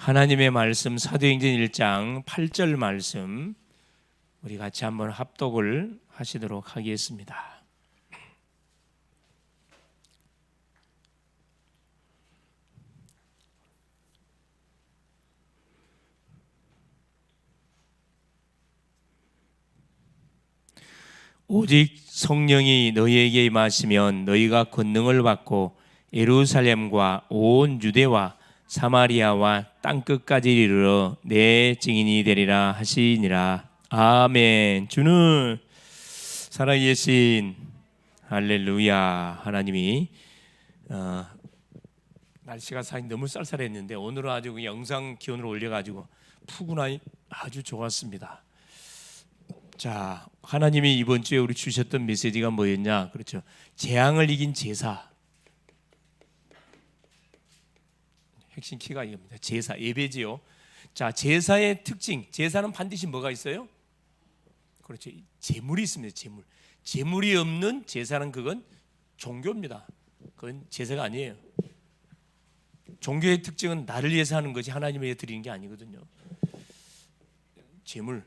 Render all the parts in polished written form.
하나님의 말씀 사도행전 1장 8절 말씀 우리 같이 한번 합독을 하시도록 하겠습니다. 오직 성령이 너희에게 임하시면 너희가 권능을 받고 예루살렘과 온 유대와 사마리아와 땅끝까지 이르러 내 증인이 되리라 하시니라. 아멘. 주는 살아계신 할렐루야. 하나님이 날씨가 사실 너무 쌀쌀했는데 오늘은 아주 영상 기온을 올려가지고 푸근하니 아주 좋았습니다. 자, 하나님이 이번 주에 우리 주셨던 메시지가 뭐였냐? 그렇죠. 재앙을 이긴 제사. 핵심 키가 이겁니다. 제사, 예배지요. 자, 제사의 특징. 제사는 반드시 뭐가 있어요? 그렇죠. 제물이 있습니다. 제물. 제물이 없는 제사는 그건 종교입니다. 그건 제사가 아니에요. 종교의 특징은 나를 위해서 하는 것이 하나님을 위해 드리는 게 아니거든요. 제물.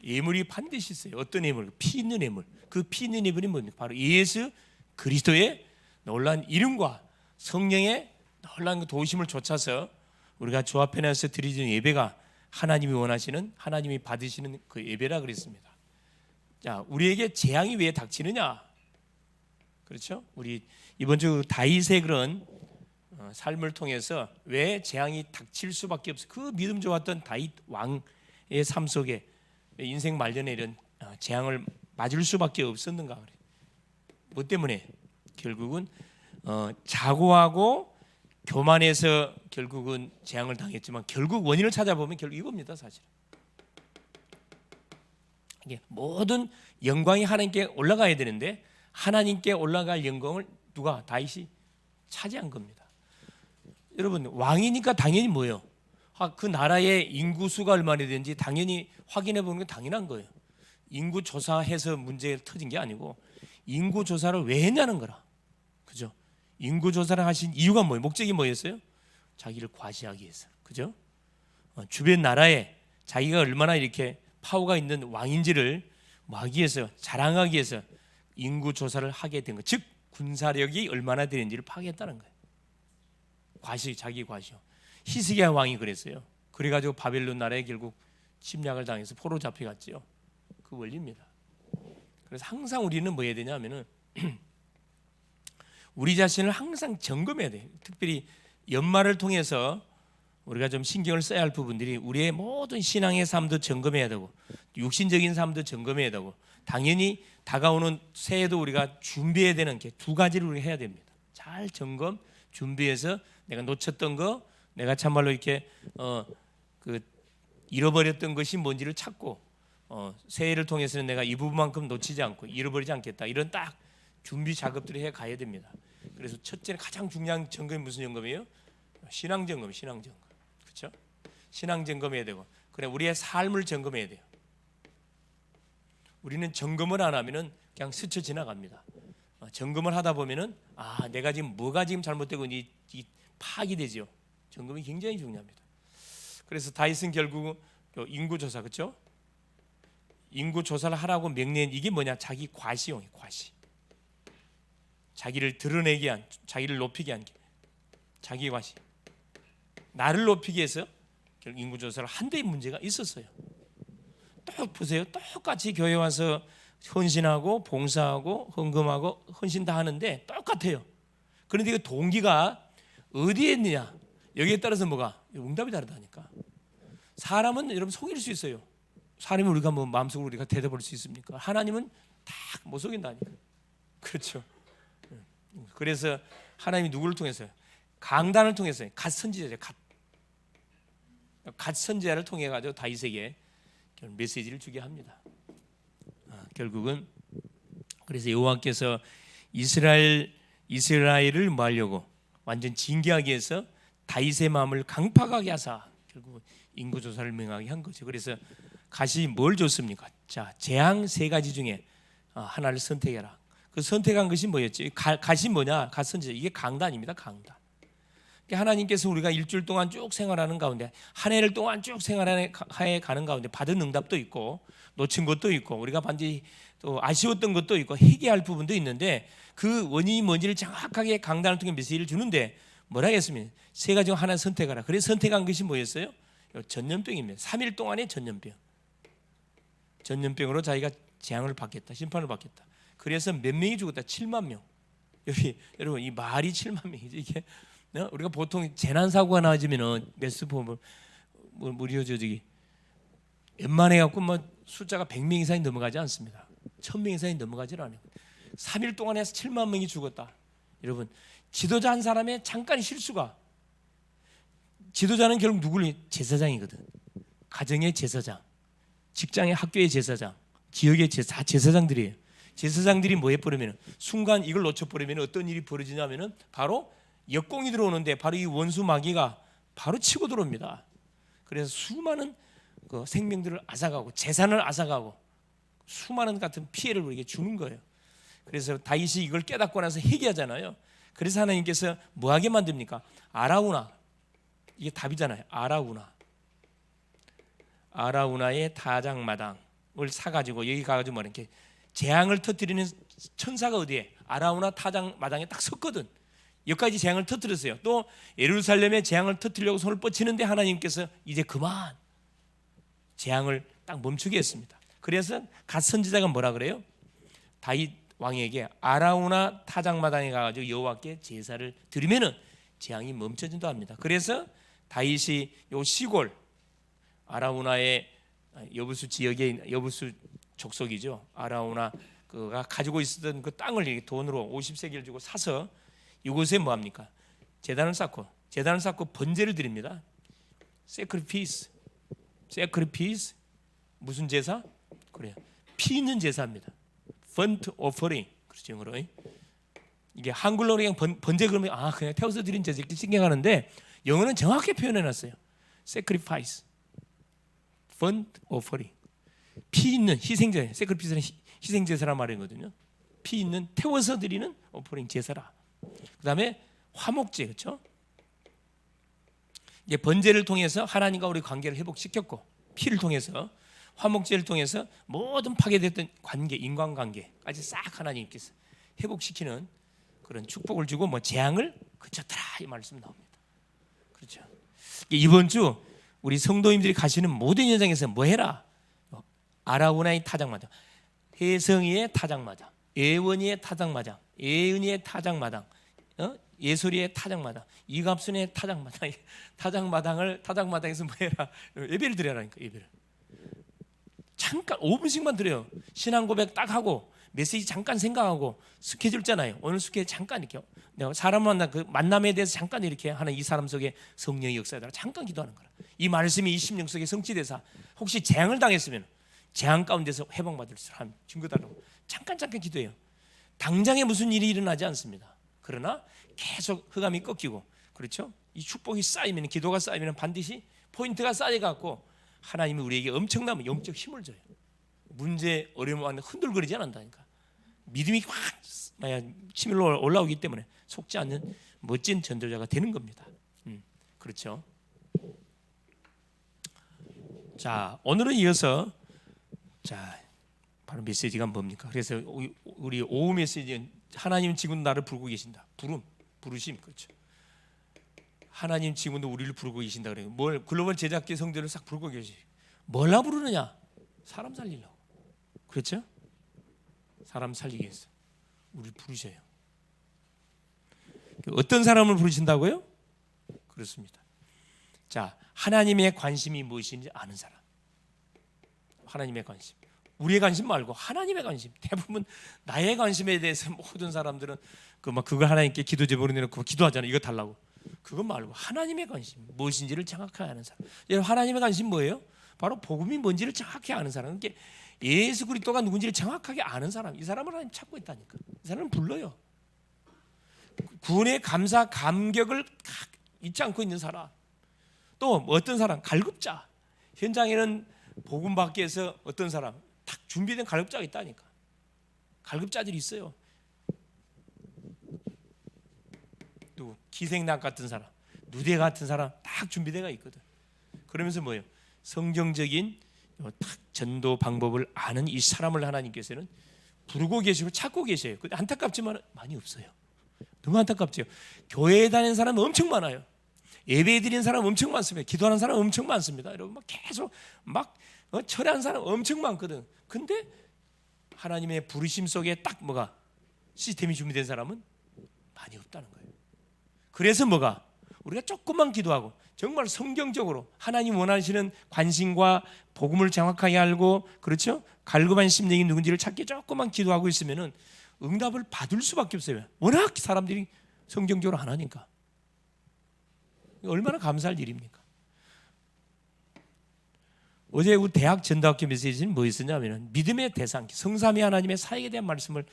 예물이 반드시 있어요. 어떤 예물? 피 있는 예물. 그 피 있는 예물이 뭡니까? 바로 예수 그리스도의 놀라운 이름과 성령의 놀라운 그 도우심을 좇아서 우리가 주 앞에 나서 드리는 예배가 하나님이 원하시는, 하나님이 받으시는 그 예배라 그랬습니다. 자, 우리에게 재앙이 왜 닥치느냐? 그렇죠? 우리 이번 주 다윗의 그런 삶을 통해서 왜 재앙이 닥칠 수밖에 없어? 그 믿음 좋았던 다윗 왕의 삶 속에 인생 말년에 이런 재앙을 맞을 수밖에 없었는가 그래. 뭐 때문에? 결국은 자고하고 교만해서 결국은 재앙을 당했지만 결국 원인을 찾아보면 결국 이겁니다. 사실 이게 모든 영광이 하나님께 올라가야 되는데 하나님께 올라갈 영광을 누가? 다윗이 차지한 겁니다. 여러분, 왕이니까 당연히 뭐예요? 그 나라의 인구수가 얼마나 되는지 당연히 확인해 보는 게 당연한 거예요. 인구 조사해서 문제가 터진 게 아니고 인구 조사를 왜 했냐는 거라. 그죠? 인구 조사를 하신 이유가 뭐예요? 목적이 뭐였어요? 자기를 과시하기 위해서. 그죠? 주변 나라에 자기가 얼마나 이렇게 파워가 있는 왕인지를 하기 위해서, 자랑하기 위해서 인구 조사를 하게 된 거. 즉 군사력이 얼마나 되는지를 파악했다는 거예요. 과시, 자기 과시요. 히스기야 왕이 그랬어요. 그래가지고 바벨론 나라에 결국 침략을 당해서 포로 잡혀갔지요. 그 원리입니다. 그래서 항상 우리는 뭐 해야 되냐면은 우리 자신을 항상 점검해야 돼요. 특별히 연말을 통해서 우리가 좀 신경을 써야 할 부분들이 우리의 모든 신앙의 삶도 점검해야 되고 육신적인 삶도 점검해야 되고 당연히 다가오는 새해도 우리가 준비해야 되는 게 두 가지를 우리가 해야 됩니다. 잘 점검, 준비해서 내가 놓쳤던 거, 내가 참말로 이렇게 잃어버렸던 것이 뭔지를 찾고 새해를 통해서는 내가 이 부분만큼 놓치지 않고 잃어버리지 않겠다. 이런 딱 준비 작업들을 해 가야 됩니다. 그래서 첫째 가장 중요한 점검이 무슨 점검이에요? 신앙 점검, 신앙 점검. 그렇죠? 신앙 점검해야 되고, 그래 우리의 삶을 점검해야 돼요. 우리는 점검을 안 하면은 그냥 스쳐 지나갑니다. 점검을 하다 보면은 내가 지금 뭐가 지금 잘못되고 이 파악이 되죠. 점검이 굉장히 중요합니다. 그래서 다윗은 결국 인구 조사, 그렇죠? 인구 조사를 하라고 명령한 이게 뭐냐? 자기 과시용이에요. 과시. 자기를 드러내게 한, 자기를 높이게 한 게 자기 과시. 나를 높이기 위해서 결국 인구 조사를 한 대의 문제가 있었어요. 딱 보세요. 똑같이 교회 와서 헌신하고 봉사하고 헌금하고 헌신 다 하는데 똑같아요. 그런데 그 동기가 어디에 있느냐? 여기에 따라서 뭐가? 응답이 다르다니까. 사람은 여러분 속일 수 있어요. 사람이 우리가 뭐 마음속으로 우리가 대답할 수 있습니까? 하나님은 다 못 속인다니까. 그렇죠. 그래서 하나님이 누구를 통해서요? 강단을 통해서요. 갓 선지자죠. 갓 선지자를 통해 가지고 다윗에게 메시지를 주게 합니다. 결국은 그래서 여호와께서 이스라엘을 뭐 하려고 완전 징계하기 위해서 다윗의 마음을 강팍하게 하사 결국 인구 조사를 명하게 한 거죠. 그래서 갓이 뭘 줬습니까? 자, 재앙 세 가지 중에 하나를 선택해라. 그 선택한 것이 뭐였지? 갓이 뭐냐? 갓 선지자. 이게 강단입니다. 강단. 하나님께서 우리가 일주일 동안 쭉 생활하는 가운데, 한 해를 동안 쭉 생활해 가는 가운데 받은 응답도 있고 놓친 것도 있고 우리가 반드시 또 아쉬웠던 것도 있고 회개할 부분도 있는데, 그 원인이 뭔지를 정확하게 강단을 통해 메시지를 주는데 뭐라 했습니까? 세 가지 중 하나 선택하라. 그래서 선택한 것이 뭐였어요? 전염병입니다. 3일 동안의 전염병. 전염병으로 자기가 재앙을 받겠다, 심판을 받겠다. 그래서 몇 명이 죽었다? 7만 명. 여러분 이 말이 7만 명이지 이게. 우리가 보통 재난 사고가 나지면은 메스포 무려 저기 웬만해 갖고 뭐 숫자가 100명 이상이 넘어가지 않습니다. 1000명 이상이 넘어가지 않아요. 3일 동안 해서 7만 명이 죽었다. 여러분, 지도자 한 사람의 잠깐의 실수가, 지도자는 결국 누구를? 제사장이거든. 가정의 제사장, 직장의 학교의 제사장, 지역의 다 제사장들이에요. 제사장들이 뭐 해버리면, 순간 이걸 놓쳐버리면 어떤 일이 벌어지냐면은 바로 역공이 들어오는데 바로 이 원수 마귀가 바로 치고 들어옵니다. 그래서 수많은 그 생명들을 앗아가고 재산을 앗아가고 수많은 같은 피해를 우리에게 주는 거예요. 그래서 다윗이 이걸 깨닫고 나서 회개하잖아요. 그래서 하나님께서 뭐하게 만듭니까? 아라우나, 이게 답이잖아요. 아라우나의 타작마당을 사가지고 여기 가가지고 뭐 이렇게 재앙을 터뜨리는 천사가 어디에? 아라우나 타작마당에 딱 섰거든. 여기까지 재앙을 터뜨렸어요. 또 예루살렘에 재앙을 터뜨리려고 손을 뻗치는데 하나님께서 이제 그만 재앙을 딱 멈추게 했습니다. 그래서 갓 선지자가 뭐라 그래요? 다윗 왕에게 아라우나 타작마당에 가가지고 여호와께 제사를 드리면은 재앙이 멈춰진다 합니다. 그래서 다윗이 요 시골 아라우나의 여부수 지역에 여부수 족속이죠. 아라우나 그가 가지고 있었던 그 땅을 돈으로 50세겔 주고 사서 이곳에 뭐 합니까? 제단을 쌓고 번제를 드립니다. 세크리피스 무슨 제사? 그래요. 피 있는 제사입니다. 번트 오퍼링, 그렇죠, 영어로. 이게 한글로 그냥 번제 그러면 그냥 태워서 드린 제사 이렇게 생각하는데 영어는 정확히 표현해놨어요. sacrifice, 번트 오퍼링, 피 있는 희생제. sacrifice는 희생제사란 말이거든요. 피 있는 태워서 드리는 오퍼링 제사라. 그 다음에 화목제, 그렇죠? 이제 번제를 통해서 하나님과 우리 관계를 회복시켰고, 피를 통해서 화목제를 통해서 모든 파괴됐던 관계, 인간관계까지 싹 하나님께서 회복시키는 그런 축복을 주고 뭐 재앙을 그쳤더라 이 말씀 나옵니다. 그렇죠? 이번 주 우리 성도님들이 가시는 모든 현장에서 뭐 해라? 아라우나의 타작마당, 혜성이의 타작마당, 예원이의 타작마당, 예은이의 타작마당, 예솔이의 타작마당, 이갑순의 타작마당에서 뭐 해라? 예배를 드려라니까. 예배를 잠깐 5분씩만 드려요. 신앙 고백 딱 하고 메시지 잠깐 생각하고 스케줄 짜나요. 오늘 스케줄 잠깐 이렇게 내가 사람 만나 그 만남에 대해서 잠깐 이렇게 하는 이 사람 속에 성령의 역사에다가 잠깐 기도하는 거라. 이 말씀이 이 심령 속에 성취돼서 혹시 재앙을 당했으면 재앙 가운데서 회복받을 사람 증거 달라고 잠깐 기도해요. 당장에 무슨 일이 일어나지 않습니다. 그러나 계속 흑암이 꺾이고, 그렇죠? 이 축복이 쌓이면, 기도가 쌓이면 반드시 포인트가 쌓여갖고 하나님이 우리에게 엄청난 영적 힘을 줘요. 문제, 어려움 안에 흔들거리지 않는다니까. 믿음이 확 치밀러 올라오기 때문에 속지 않는 멋진 전도자가 되는 겁니다. 그렇죠? 자, 오늘은 이어서 바로 메시지가 뭡니까? 그래서 우리 오후 메시지는 하나님 지금도 나를 부르고 계신다. 부르심, 그렇죠? 하나님 지금도 우리를 부르고 계신다 그래요. 뭘 글로벌 제작계 성도를 싹 부르고 계시. 뭘라 부르느냐? 사람 살리려고. 그렇죠? 사람 살리기 위해서 우리를 부르셔요. 어떤 사람을 부르신다고요? 그렇습니다. 자, 하나님의 관심이 무엇인지 아는 사람. 하나님의 관심. 우리의 관심 말고 하나님의 관심. 대부분 나의 관심에 대해서 모든 사람들은 그걸 하나님께 기도 제목으로 내놓고 기도하잖아요. 이거 달라고. 그것 말고 하나님의 관심 무엇인지를 정확하게 아는 사람. 여러분, 하나님의 관심 뭐예요? 바로 복음이 뭔지를 정확히 아는 사람. 그러니까 예수 그리스도가 누군지를 정확하게 아는 사람. 이 사람을 하나님 찾고 있다니까. 이 사람은 불러요. 구원의 감사 감격을 잊지 않고 있는 사람. 또 어떤 사람? 갈급자. 현장에는 복음 받기 위해서 어떤 사람? 딱 준비된 갈급자가 있다니까. 갈급자들이 있어요. 또 기생남 같은 사람, 누대 같은 사람 딱 준비되어 있거든. 그러면서 뭐예요? 성경적인 딱 전도 방법을 아는 이 사람을 하나님께서는 부르고 계시고 찾고 계셔요. 근데 안타깝지만 많이 없어요. 너무 안타깝죠. 교회에 다니는 사람 엄청 많아요. 예배 드리는 사람 엄청 많습니다. 기도하는 사람 엄청 많습니다. 여러분 막 계속 막 철회한 사람 엄청 많거든. 근데 하나님의 부르심 속에 딱 뭐가 시스템이 준비된 사람은 많이 없다는 거예요. 그래서 뭐가 우리가 조금만 기도하고 정말 성경적으로 하나님 원하시는 관심과 복음을 정확하게 알고, 그렇죠? 갈급한 심령이 누군지를 찾기 조금만 기도하고 있으면은 응답을 받을 수밖에 없어요. 워낙 사람들이 성경적으로 안 하니까. 얼마나 감사할 일입니까? 어제 우리 대학 전도학교 메시지는 뭐 있었냐면 믿음의 대상, 성삼위 하나님의 사역에 대한 말씀을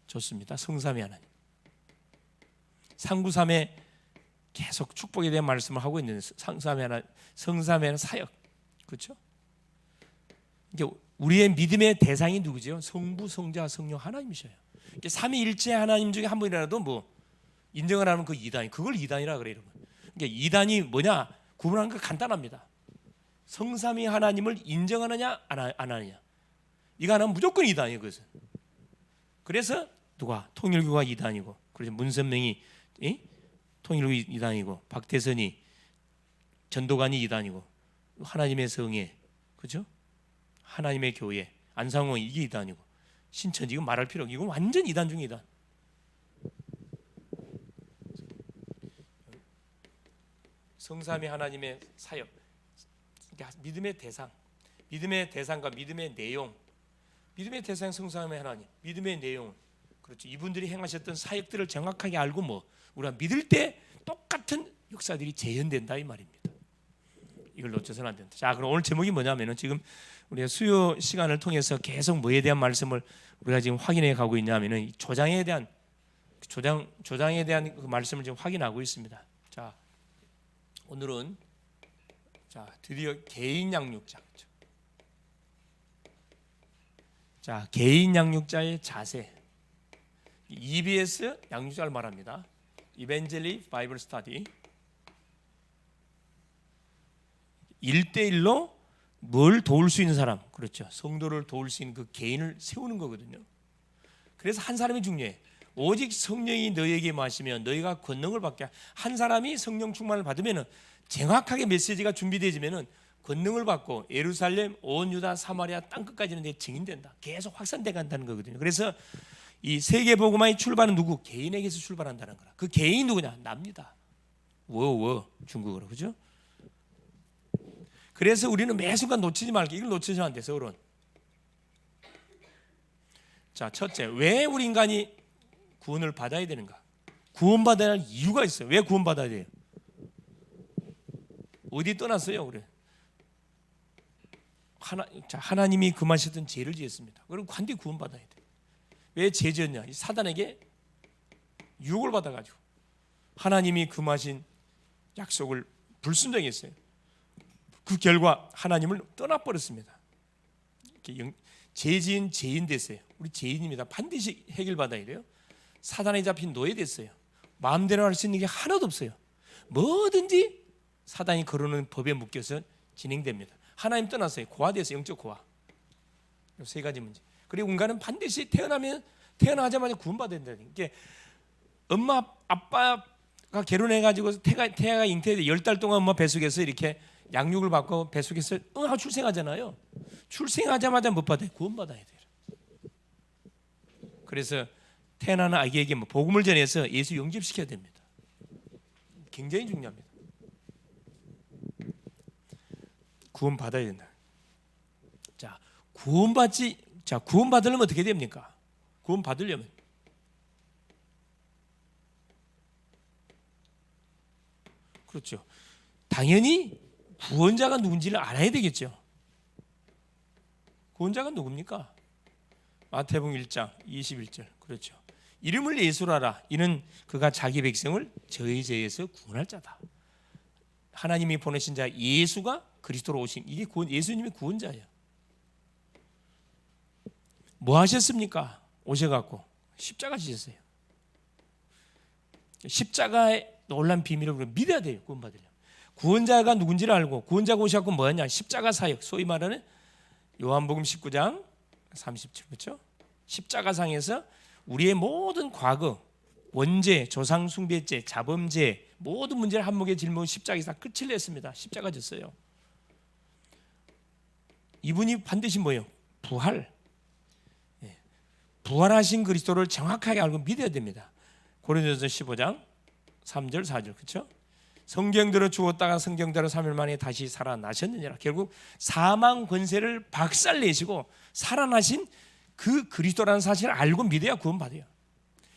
줬습니다. 성삼위 하나님, 상구삼의 계속 축복에 대한 말씀을 하고 있는 성삼위 하나님, 성삼위의 사역, 그렇죠? 이게 우리의 믿음의 대상이 누구죠? 성부, 성자, 성령 하나님이셔요. 삼위일체 하나님 중에 한 분이라도 뭐 인정을 하면 그 이단이, 그걸 이단이라 그래요, 여러분. 그러니까 이단이 뭐냐? 구분하는 거 간단합니다. 성삼위 하나님을 인정하느냐 안 하느냐, 이거 하나는 무조건 이단이에요. 그것은. 그래서 누가 통일교가 이단이고, 그래서 문선명이 통일교 이단이고, 박태선이 전도관이 이단이고, 하나님의 성회, 그렇죠? 하나님의 교회, 안상홍 이게 이단이고, 신천 이거 말할 필요 없고, 이건 완전 이단 중에 이단. 성삼위 하나님의 사역, 그러니까 믿음의 대상, 믿음의 대상과 믿음의 내용, 믿음의 대상 성삼위 하나님, 믿음의 내용, 그렇죠? 이분들이 행하셨던 사역들을 정확하게 알고 뭐 우리가 믿을 때 똑같은 역사들이 재현된다 이 말입니다. 이걸 놓쳐서는 안 된다. 자, 그럼 오늘 제목이 뭐냐면은 지금 우리가 수요 시간을 통해서 계속 뭐에 대한 말씀을 우리가 지금 확인해 가고 있냐면은 조장에 대한 그 말씀을 지금 확인하고 있습니다. 자, 오늘은 드디어 개인 양육자. 자, 개인 양육자의 자세. EBS 양육자를 말합니다. Evangelical Bible Study. 1대1로 뭘 도울 수 있는 사람, 그렇죠? 성도를 도울 수 있는 그 개인을 세우는 거거든요. 그래서 한 사람이 중요해. 오직 성령이 너에게 마시면 너희가 권능을 받게. 한 사람이 성령 충만을 받으면은 정확하게 메시지가 준비되지면은 권능을 받고 예루살렘, 온 유다, 사마리아 땅 끝까지는 내 증인된다. 계속 확산돼 간다는 거거든요. 그래서 이 세계 복음화의 출발은 누구? 개인에게서 출발한다는 거라. 그 개인이 누구냐? 납니다. 중국어로, 그죠? 그래서 우리는 매 순간 놓치지 말게. 이걸 놓치면 안 돼. 서울은. 자, 첫째, 왜 우리 인간이 구원을 받아야 되는가? 구원받아야 할 이유가 있어요. 왜 구원받아야 돼요? 어디 떠났어요? 그래. 하나님이 금하셨던 죄를 지었습니다. 그럼 관디 구원받아야 돼. 왜 죄 지었냐? 사단에게 유혹을 받아가지고 하나님이 금하신 약속을 불순종했어요. 그 결과 하나님을 떠나버렸습니다. 죄 지은 죄인 됐어요. 우리 죄인입니다. 반드시 해결받아야 돼요. 사단에 잡힌 노예 됐어요. 마음대로 할 수 있는 게 하나도 없어요. 뭐든지 사단이 거르는 법에 묶여서 진행됩니다. 하나님 떠났어요. 고아됐어요. 영적 고아. 세 가지 문제. 그리고 인간은 반드시 태어나자마자 구원받아야 된다는 게, 엄마 아빠가 결혼해가지고 태아가 잉태돼 10달 동안 엄마 뱃속에서 이렇게 양육을 받고 뱃속에서 출생하잖아요. 출생하자마자 못 받아요. 구원받아야 돼요. 그래서 태어나는 아기에게 복음을 전해서 예수 영접시켜야 됩니다. 굉장히 중요합니다. 구원받아야 된다. 자, 구원받으려면 어떻게 됩니까? 구원받으려면 그렇죠. 당연히 구원자가 누군지를 알아야 되겠죠. 구원자가 누굽니까? 마태복음 1장 21절. 그렇죠. 이름을 예수라 하라. 이는 그가 자기 백성을 저희 죄에서 구원할 자다. 하나님이 보내신 자 예수가 그리스도로 오신, 이게 예수님이 구원자예요. 뭐 하셨습니까? 오셔갖고 십자가 지셨어요. 십자가에 놀란 비밀을 우리가 믿어야 돼요. 구원받으려면. 구원자가 누군지를 알고 구원자가 오셔서 뭐였냐? 십자가 사역, 소위 말하는 요한복음 19장 37, 그렇죠? 십자가상에서 우리의 모든 과거, 원죄, 조상 숭배죄, 자범죄 모든 문제를 한 목에 짊어진 십자가에서 끝을 냈습니다. 십자가 졌어요. 이분이 반드시 뭐예요? 부활. 부활하신 그리스도를 정확하게 알고 믿어야 됩니다. 고린도전서 15장 3절 4절, 그렇죠? 성경대로 죽었다가 성경대로 3일 만에 다시 살아나셨느니라. 결국 사망 권세를 박살내시고 살아나신 그 그리스도라는 사실을 알고 믿어야 구원받아요.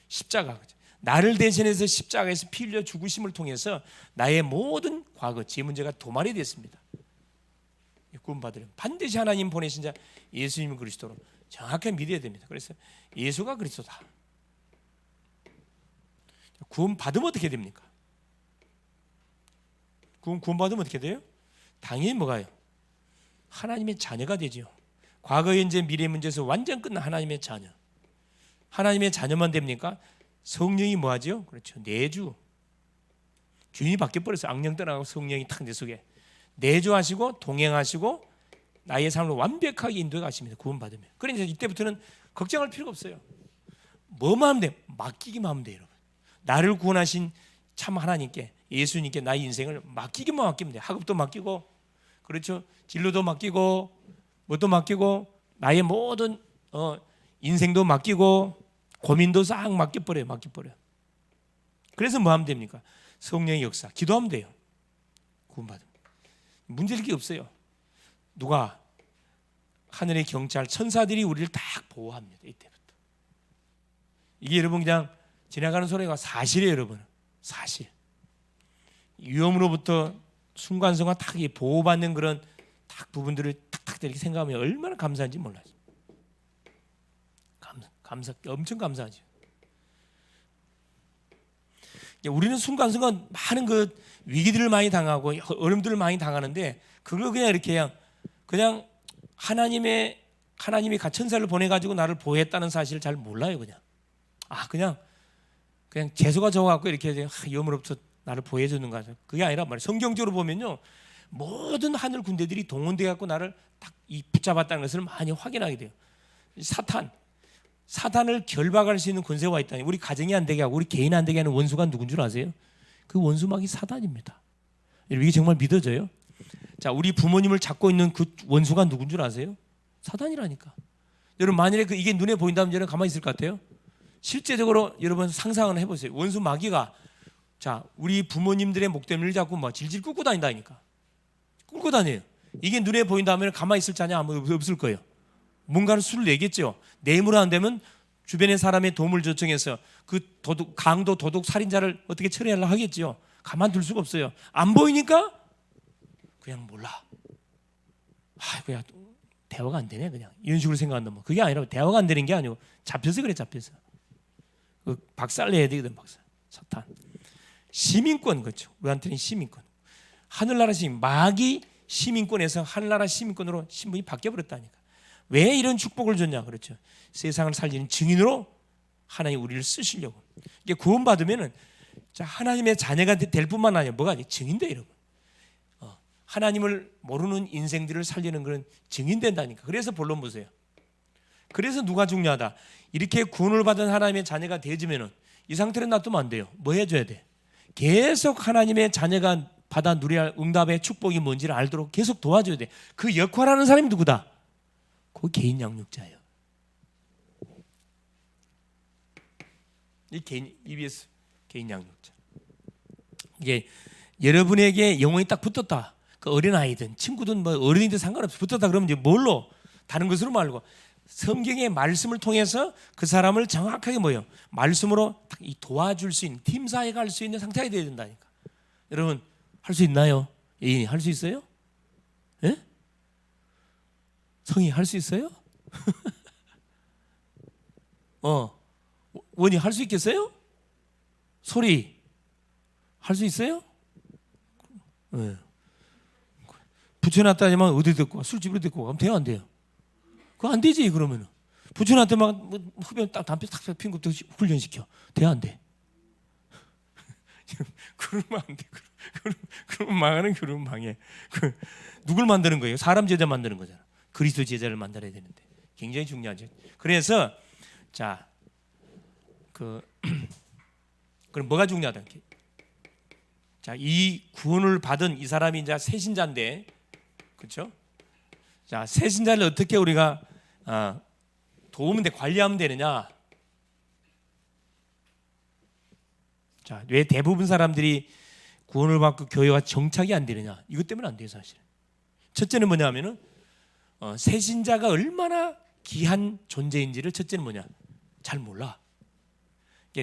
십자가, 나를 대신해서 십자가에서 피 흘려 죽으심을 통해서 나의 모든 과거, 제 문제가 도말이 됐습니다. 구원받으려면 반드시 하나님 보내신 자 예수님 그리스도로 정확하게 믿어야 됩니다. 그래서 예수가 그리스도다. 구원받으면 어떻게 됩니까? 구원받으면 어떻게 돼요? 당연히 뭐가요? 하나님의 자녀가 되죠. 과거, 현재, 미래 문제에서 완전 끝난 하나님의 자녀. 하나님의 자녀만 됩니까? 성령이 뭐하죠? 그렇죠. 내주. 균이 바뀌어버렸어요. 악령 떠나고 성령이 탁 내 속에 내주하시고 동행하시고 나의 삶을 완벽하게 인도해 가십니다. 구원받으면. 그러니까 이때부터는 걱정할 필요가 없어요. 뭐만 하면 돼? 맡기기만 하면 돼요, 여러분. 나를 구원하신 참 하나님께, 예수님께 나의 인생을 맡기기만 돼. 학업도 맡기고, 그렇죠? 진로도 맡기고, 뭣도 맡기고, 나의 모든 인생도 맡기고, 고민도 싹 맡겨버려요. 그래서 뭐 하면 됩니까? 성령의 역사, 기도하면 돼요. 구원받으면. 문제될 게 없어요. 누가? 하늘의 경찰, 천사들이 우리를 딱 보호합니다. 이때부터. 이게 여러분 그냥 지나가는 소리가 사실이에요, 여러분. 사실. 위험으로부터 순간순간 딱 보호받는 그런 딱 부분들을 탁탁 이렇게 생각하면 얼마나 감사한지 몰라요. 엄청 감사하죠. 우리는 순간순간 많은 그 위기들을 많이 당하고 어려움들을 많이 당하는데 그걸 그냥 하나님이 천사를 보내가지고 나를 보호했다는 사실을 잘 몰라요. 그냥 재수가 적어갖고 이렇게 위험으로부터 나를 보호해주는 거죠. 그게 아니라 말이에요. 성경적으로 보면요, 모든 하늘 군대들이 동원돼 갖고 나를 딱 붙잡았다는 것을 많이 확인하게 돼요. 사탄을 결박할 수 있는 권세가 있다니. 우리 가정이 안 되게 하고 우리 개인 안 되게 하는 원수가 누군 줄 아세요? 그 원수막이 사탄입니다. 이게 정말 믿어져요? 자, 우리 부모님을 잡고 있는 그 원수가 누군 줄 아세요? 사탄이라니까. 여러분 만일에 이게 눈에 보인다면 여러분 가만히 있을 것 같아요? 실제적으로 여러분 상상을 해보세요. 원수 마귀가 우리 부모님들의 목덜미를 잡고 질질 끌고 다닌다니까. 끌고 다녀요. 이게 눈에 보인다면 가만히 있을 자냐? 아무 없을 거예요. 뭔가를 수를 내겠죠. 내므로 안 되면 주변의 사람의 도움을 요청해서 그 강도 도둑 살인자를 어떻게 처리하려고 하겠죠. 가만둘 수가 없어요. 안 보이니까 그냥 몰라. 그냥 대화가 안 되네. 그냥 이런 식으로 생각한다면 그게 아니라 대화가 안 되는 게 아니고 잡혀서 그래. 잡혀서 박살내야 되거든. 박살. 사탄. 시민권, 그렇죠. 우리한테는 시민권. 하늘나라 시민, 마귀 시민권에서 하늘나라 시민권으로 신분이 바뀌어버렸다니까. 왜 이런 축복을 줬냐? 그렇죠. 세상을 살리는 증인으로 하나님 우리를 쓰시려고. 이게 구원받으면은 하나님의 자녀가 될 뿐만 아니라 뭐가 아니에요? 증인돼, 여러분. 하나님을 모르는 인생들을 살리는 그런 증인된다니까. 그래서 본론 보세요. 그래서 누가 중요하다? 이렇게 구원을 받은 하나님의 자녀가 되어지면은 이 상태로 놔두면 안 돼요. 뭐 해줘야 돼? 계속 하나님의 자녀가 받아 누려야 할 응답의 축복이 뭔지를 알도록 계속 도와줘야 돼. 그 역할하는 사람이 누구다? 그 개인 양육자예요. 이 EBS 개인 양육자. 이게 여러분에게 영혼이 딱 붙었다. 그 어린 아이든 친구든 어른이든 상관없이 붙었다 그러면 이제 뭘로? 다른 것으로 말고 성경의 말씀을 통해서 그 사람을 정확하게 말씀으로 딱 도와줄 수 있는 팀 사회가 할 수 있는 상태가 되어야 된다니까. 여러분 할 수 있나요? 할 수 있어요? 예? 성이 할 수 있어요? 원이 할 수 있겠어요? 소리 할 수 있어요? 네. 붙여놨다지만 어디 듣고 술집으로 듣고 가면 돼요, 안 돼요? 그거 안 되지. 그러면은 붙여놨다 흡연 담배 탁 피는 것도 훈련시켜. 돼요, 안 돼? 그러면 안 돼. 그러면 망하는 그룹 망해. 누굴 만드는 거예요? 사람 제자 만드는 거잖아. 그리스도 제자를 만들어야 되는데 굉장히 중요하죠. 그래서 자, 그럼 뭐가 중요하다? 자, 이 구원을 받은 이 사람이 이제 새신자인데, 그렇죠? 자, 새신자를 어떻게 우리가 도우면 돼, 관리하면 되느냐? 자, 왜 대부분 사람들이 구원을 받고 교회와 정착이 안 되느냐? 이것 때문에 안 돼요, 사실. 첫째는 뭐냐면은 새신자가 얼마나 귀한 존재인지를 첫째는 뭐냐? 잘 몰라.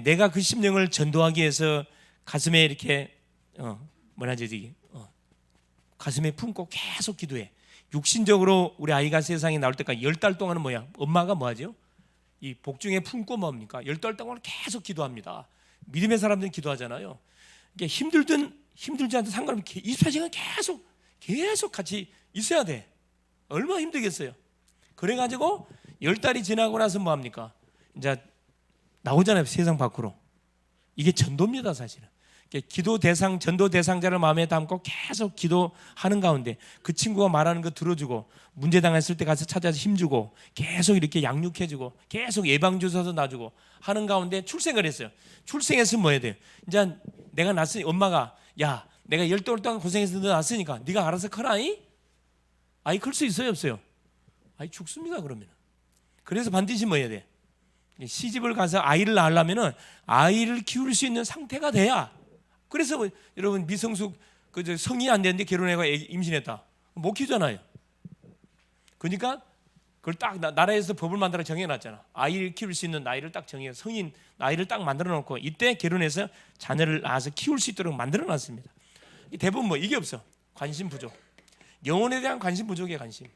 내가 그 심령을 전도하기 위해서 가슴에 이렇게 가슴에 품고 계속 기도해. 육신적으로 우리 아이가 세상에 나올 때까지 10달 동안은 뭐야? 엄마가 뭐하죠? 이 복중에 품고 뭡니까? 10달 동안 계속 기도합니다. 믿음의 사람들은 기도하잖아요. 힘들지 않든 상관없이 24시간 계속 같이 있어야 돼. 얼마나 힘들겠어요. 그래가지고 10달이 지나고 나서 뭐합니까? 이제 나오잖아요, 세상 밖으로. 이게 전도입니다, 사실은. 기도 대상, 전도 대상자를 마음에 담고 계속 기도하는 가운데 그 친구가 말하는 거 들어주고, 문제 당했을 때 가서 찾아서 힘주고, 계속 이렇게 양육해주고, 계속 예방주사도 놔주고 하는 가운데 출생을 했어요. 출생해서 뭐 해야 돼요? 이제 내가 낳았으니 엄마가, 야, 내가 10개월 동안 고생해서 너 낳았으니까 네가 알아서 커라이? 아이 클 수 있어요, 없어요? 아이 죽습니다, 그러면. 그래서 반드시 뭐 해야 돼? 시집을 가서 아이를 낳으려면은 아이를 키울 수 있는 상태가 돼야. 그래서 여러분 미성숙 성인이 안 됐는데 결혼해가 임신했다, 못 키우잖아요. 그러니까 그걸 딱 나라에서 법을 만들어 정해놨잖아. 아이를 키울 수 있는 나이를 딱 정해, 성인 나이를 딱 만들어놓고 이때 결혼해서 자녀를 낳아서 키울 수 있도록 만들어놨습니다. 대부분 뭐 이게 없어. 관심 부족. 영혼에 대한 관심 부족이에요. 관심.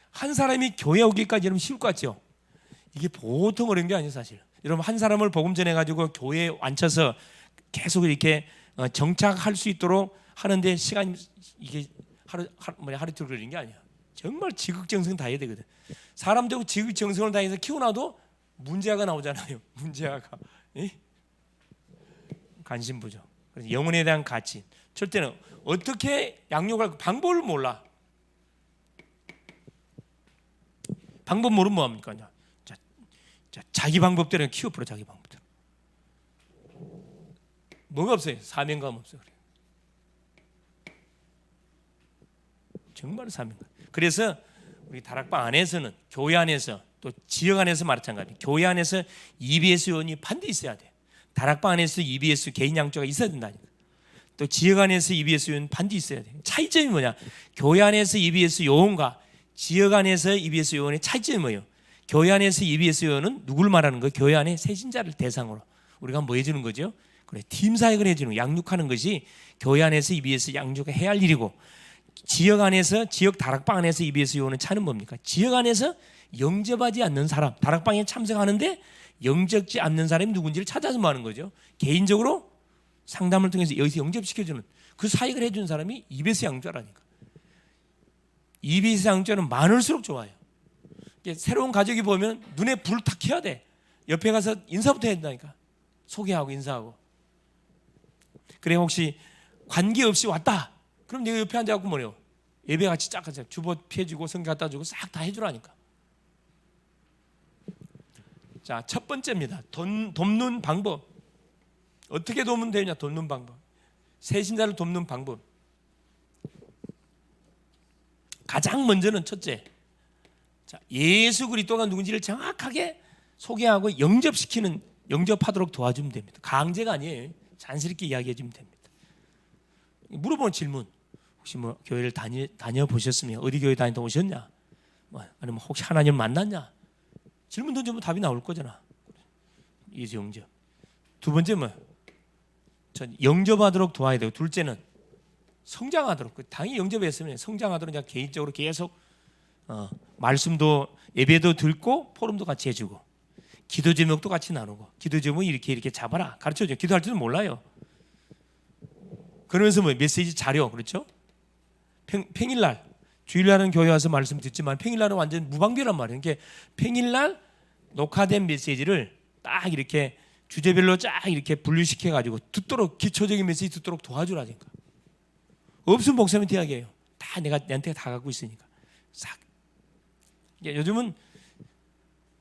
한 사람이 교회 오기까지 여러분 쉬울 것 같죠? 이게 보통 어려운 게 아니에요, 사실. 여러분 한 사람을 복음 전해가지고 교회에 앉혀서 계속 이렇게 정착할 수 있도록 하는데 시간이 이게 하루 이틀 걸리는 게 아니야. 정말 지극정성 다해야 되거든. 사람들고 지극정성을 다해서 키워놔도 문제가 나오잖아요. 문제가 관심 부족. 그래서 영혼에 대한 가치. 첫째는 어떻게 양육할 방법을 몰라. 방법 모르면 뭐합니까? 자기 방법대로 키워버려. 자기 방법대로. 뭐가 없어요? 사명감 없어요. 정말 사명감. 그래서 우리 다락방 안에서는, 교회 안에서 또 지역 안에서 마찬가지예요. 교회 안에서 EBS 요원이 반드시 있어야 돼. 다락방 안에서 EBS 개인 양조가 있어야 된다니까. 또 지역 안에서 EBS 요원 반드시 있어야 돼. 차이점이 뭐냐? 교회 안에서 EBS 요원과 지역 안에서 EBS 요원의 차이점이 뭐예요? 교회 안에서 EBS 요원은 누굴 말하는 거예요? 교회 안에 새신자를 대상으로 우리가 뭐 해주는 거죠? 그래, 팀 사역을 해주는, 양육하는 것이 교회 안에서 EBS 양육을 해야 할 일이고, 지역 안에서, 지역 다락방 안에서 EBS 요원은 차는 뭡니까? 지역 안에서 영접하지 않는 사람, 다락방에 참석하는데 영접지 않는 사람이 누군지를 찾아서 뭐 하는 거죠? 개인적으로 상담을 통해서 여기서 영접시켜주는 그 사역을 해주는 사람이 EBS 양육자라니까. EBS 양육자는 많을수록 좋아요. 새로운 가족이 보면 눈에 불 탁 켜야 돼. 옆에 가서 인사부터 해야 된다니까. 소개하고 인사하고. 그래, 혹시 관계없이 왔다, 그럼 내가 옆에 앉아갖고 뭐래요? 예배 같이 쫙 하자. 주보 피해주고 성경 갖다 주고 싹 다 해주라니까. 자, 첫 번째입니다. 돕는 방법. 어떻게 돕으면 되냐? 돕는 방법. 새신자를 돕는 방법. 가장 먼저는 첫째, 자, 예수 그리스도가 누군지를 정확하게 소개하고 영접하도록 도와주면 됩니다. 강제가 아니에요. 자연스럽게 이야기해 주면 됩니다. 물어보는 질문, 혹시 뭐 교회를 다녀보셨으면 어디 교회 다니다 오셨냐? 아니면 혹시 하나님 만났냐? 질문 던지면 답이 나올 거잖아. 이제 영접. 두 번째 영접하도록 도와야 되고, 둘째는 성장하도록, 당연히 영접했으면 성장하도록 그냥 개인적으로 계속 말씀도, 예배도 듣고 포럼도 같이 해주고, 기도 제목도 같이 나누고, 기도 제목 이렇게 잡아라 가르쳐줘. 기도할 줄은 몰라요. 그러면서 메시지 자료, 그렇죠? 평일날, 주일날은 교회 와서 말씀 듣지만 평일날은 완전 무방비란 말이에요. 그러니까 평일날 녹화된 메시지를 딱 이렇게 주제별로 쫙 이렇게 분류시켜 가지고 듣도록 기초적인 메시지 듣도록 도와주라니까. 없으면 목사님 대학이에요. 다 내한테 다 갖고 있으니까 싹. 요즘은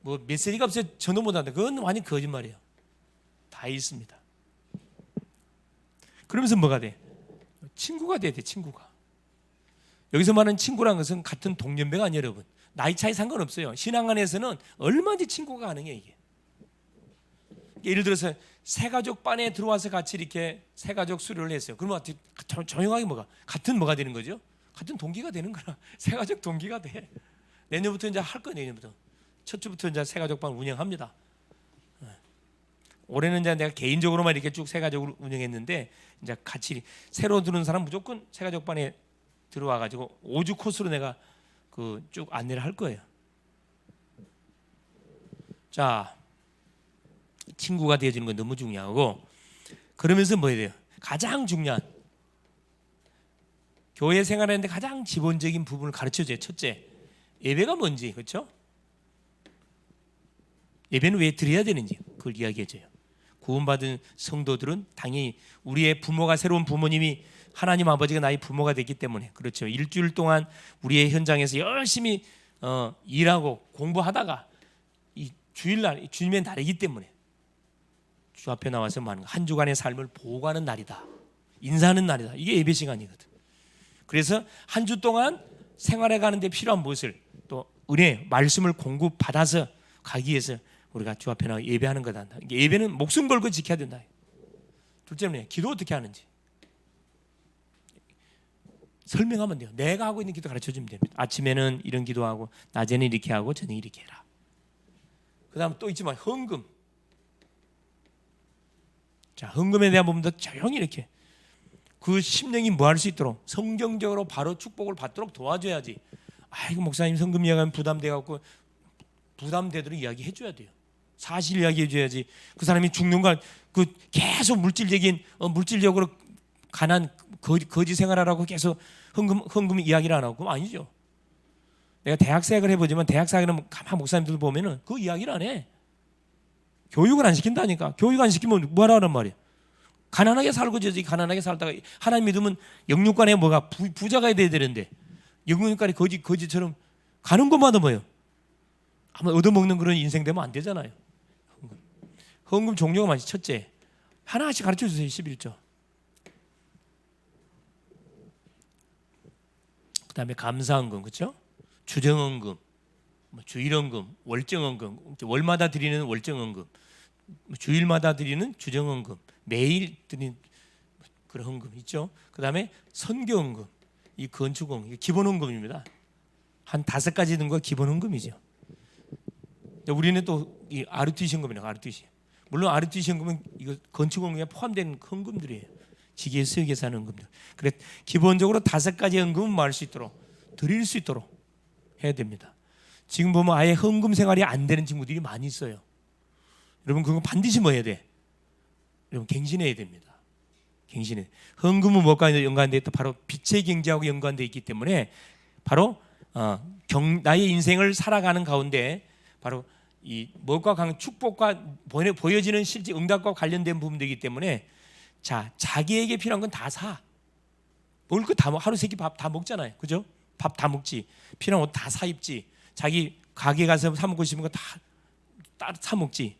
뭐 메시지가 없어요. 전도 못한다. 그건 완전 거짓말이에요. 다 있습니다. 그러면서 뭐가 돼? 친구가 돼야 돼. 친구가. 여기서 말하는 친구라는 것은 같은 동년배가 아니에요, 여러분. 나이 차이 상관없어요. 신앙 안에서는 얼마든지 친구가 가능해 이게. 예를 들어서 새가족 반에 들어와서 같이 이렇게 새가족 수료를 했어요. 그러면 조용하게 같은 뭐가 되는 거죠? 같은 동기가 되는 거라. 새가족 동기가 돼. 내년부터 이제 할 거예요. 내년부터 첫 주부터 이제 새가족 반 운영합니다. 올해는 이제 내가 개인적으로만 이렇게 쭉 새가족을 운영했는데 이제 같이 새로 들어온 사람 무조건 새가족 반에 들어와 가지고 5주 코스로 내가 그 쭉 안내를 할 거예요. 자, 친구가 되어주는 건 너무 중요하고, 그러면서 뭐 해야 돼요? 가장 중요한 교회 생활하는데 가장 기본적인 부분을 가르쳐줘요. 첫째, 예배가 뭔지, 그렇죠? 예배는 왜 드려야 되는지 그걸 이야기해줘요. 구원받은 성도들은 당연히 우리의 부모가, 새로운 부모님이 하나님 아버지가 나의 부모가 됐기 때문에, 그렇죠, 일주일 동안 우리의 현장에서 열심히 일하고 공부하다가 이 주일날 주님의 날이기 때문에 주 앞에 나와서 한 주간의 삶을 보고하는 날이다, 인사하는 날이다. 이게 예배 시간이거든. 그래서 한 주 동안 생활해 가는데 필요한 무엇을, 또 은혜, 말씀을 공급받아서 가기 위해서 우리가 주 앞에 나와 예배하는 거다. 예배는 목숨 걸고 지켜야 된다. 둘째는 기도 어떻게 하는지 설명하면 돼요. 내가 하고 있는 기도 가르쳐주면 됩니다. 아침에는 이런 기도하고, 낮에는 이렇게 하고, 저녁에 이렇게 해라. 그 다음 또 있지만 헌금. 자, 헌금에 대한 부분도 조용히 이렇게 그 심령이 뭐 할 수 있도록 성경적으로 바로 축복을 받도록 도와줘야지. 아이고 목사님 성금 이야기하면 부담돼갖고, 부담되도록 이야기해 줘야 돼요. 사실 이야기해 줘야지. 그 사람이 죽는 걸 그 계속 물질적으로 가난 거지 생활하라고 계속 헌금 이야기를 안 하고, 그럼 아니죠. 내가 대학생활을 해보지만 대학생활은 가만 목사님들 보면은 그 이야기를 안 해. 교육을 안 시킨다니까. 교육 안 시키면 뭐 하라는 말이야. 가난하게 살고 저지. 가난하게 살다가 하나님 믿으면 영육간에 뭐가 부자가 돼야 되는데 영육간에 거지처럼 가는 것마다 뭐예요? 아마 얻어먹는 그런 인생 되면 안 되잖아요. 헌금 종류가 많지. 첫째, 하나씩 가르쳐 주세요. 11조. 그 다음에 감사헌금, 그렇죠? 주정헌금, 주일헌금, 월정헌금, 월마다 드리는 월정헌금, 주일마다 드리는 주정헌금, 매일 드리는 그런 헌금 있죠. 그 다음에 선교헌금, 이 건축헌금, 기본헌금입니다. 한 5가지 든 거 기본헌금이죠. 우리는 또 이 RUTC 헌금이라고. RUTC. 물론 RUTC 헌금은 이거 건축헌금에 포함된 헌금들이에요. 지계 수역에서 하는 헌금들. 그래 기본적으로 5가지 헌금은 뭐 할 수 있도록, 드릴 수 있도록 해야 됩니다. 지금 보면 아예 헌금 생활이 안 되는 친구들이 많이 있어요. 여러분 그거 반드시 뭐 해야 돼? 여러분 갱신해야 됩니다. 갱신해. 헌금은 뭐가 연관돼 있다? 바로 빛의 경제하고 연관돼 있기 때문에 바로 나의 인생을 살아가는 가운데 바로 이 뭐가 축복과 보여지는 실제 응답과 관련된 부분이기 때문에, 자, 자기에게 필요한 건 다 사. 먹을 거 다 하루 세끼 밥 다 먹잖아요. 그죠? 밥 다 먹지. 필요한 옷 다 사 입지. 자기 가게 가서 사 먹고 싶은 거 다 사 먹지.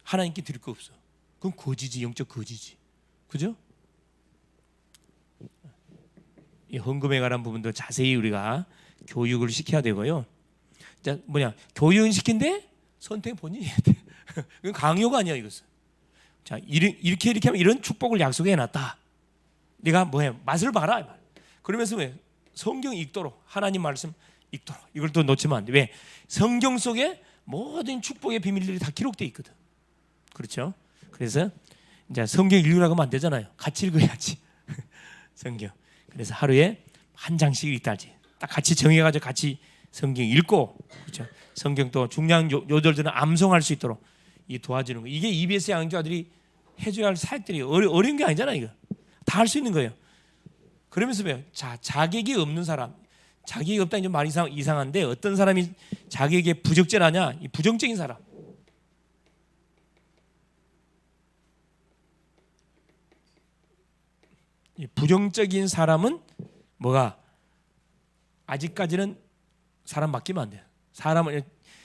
하나님께 드릴 거 없어. 그건 거지지. 영적 거지지. 그죠? 이 헌금에 관한 부분도 자세히 우리가 교육을 시켜야 되고요. 자, 교육은 시킨데 선택 본인이 해야 돼. 이건 강요가 아니야, 이것은. 자, 이렇게 하면 이런 축복을 약속해 놨다. 네가 맛을 봐라. 그러면서 성경 읽도록, 하나님 말씀 읽도록. 이걸 또 놓치면 안 돼. 왜? 성경 속에 모든 축복의 비밀들이 다 기록되어 있거든. 그렇죠? 그래서 이제 성경 읽으라고 하면 안 되잖아요. 같이 읽어야지. 성경. 그래서 하루에 한 장씩 읽다지. 딱 같이 정해가지고 같이 성경 읽고, 그렇죠? 성경 또 중요한 요절들은 암송할 수 있도록 이 도와주는 거. 이게 EBS 양육자들이 해줘야 할 사역들이 어려운 게 아니잖아요. 이거 다 할 수 있는 거예요. 그러면서 자, 자격이 없는 사람, 자격이 없다는 좀 말이 이상한데, 어떤 사람이 자격에 부적절하냐? 이 부정적인 사람. 이 부정적인 사람은 뭐가 아직까지는 사람 맡기면 안 돼요. 사람은